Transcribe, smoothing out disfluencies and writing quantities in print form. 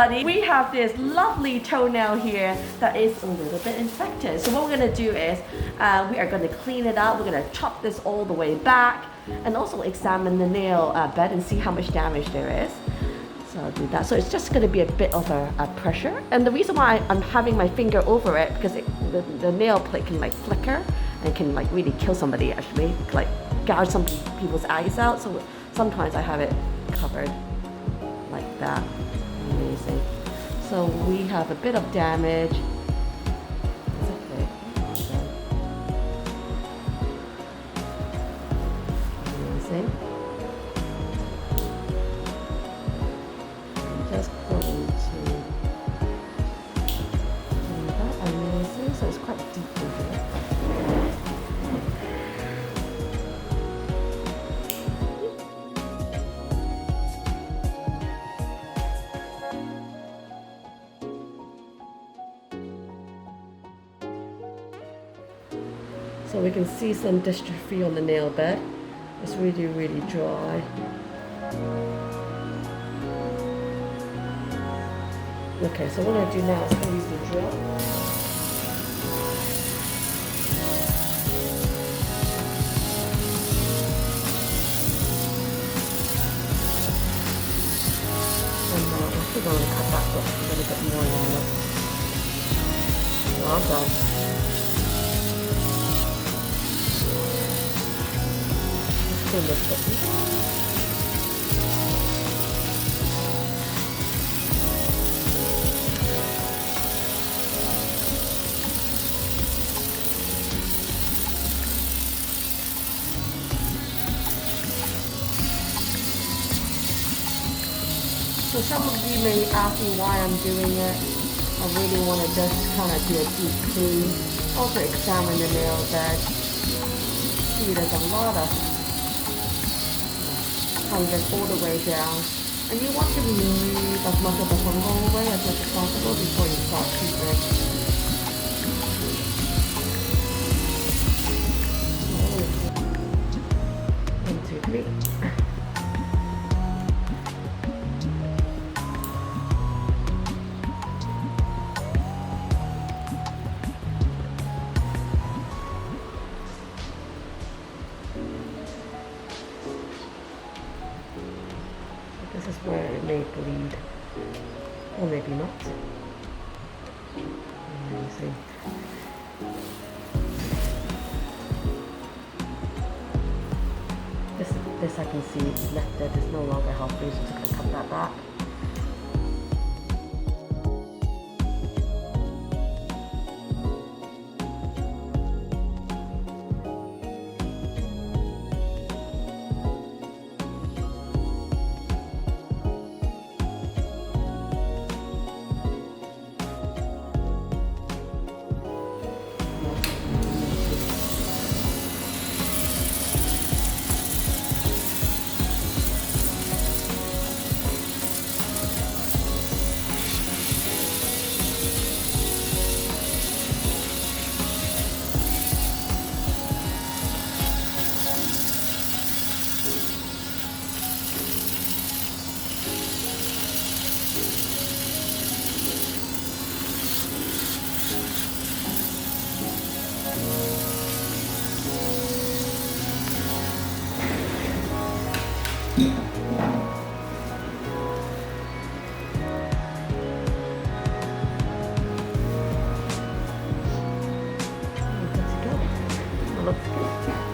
everybody. We have this lovely toenail here that is a little bit infected. So what we're gonna do is we are gonna clean it up. We're gonna chop this all the way back and also examine the nail bed and see how much damage there is. So I'll do that. So it's just gonna be a bit of a pressure. And the reason why I'm having my finger over it, because the nail plate can like flicker and can like really kill somebody actually, like gouge some people's eyes out. So sometimes I have it covered like that. Amazing. So we have a bit of damage. It's okay. Amazing. I'm just going to do that. Amazing. So it's quite deep in here. So we can see some dystrophy on the nail bed. It's really, really dry. Okay, so what I'm going to do now is I'm going to use the drill. And I'm still going to cut that up a little bit more in there. Well done. Clean this button. So some of you may ask me why I'm doing it. I really want to just kind of do a deep clean. Also examine the nail bed. See, there's a lot of fungus all the way down, and you want to remove as much of the fungal away as much as possible before you start treatment. 1, 2, 3. This is where it may bleed, or maybe not. Amazing. This I can see is lifted, it's no longer healthy, so I'm just going to cut that back. Looks good.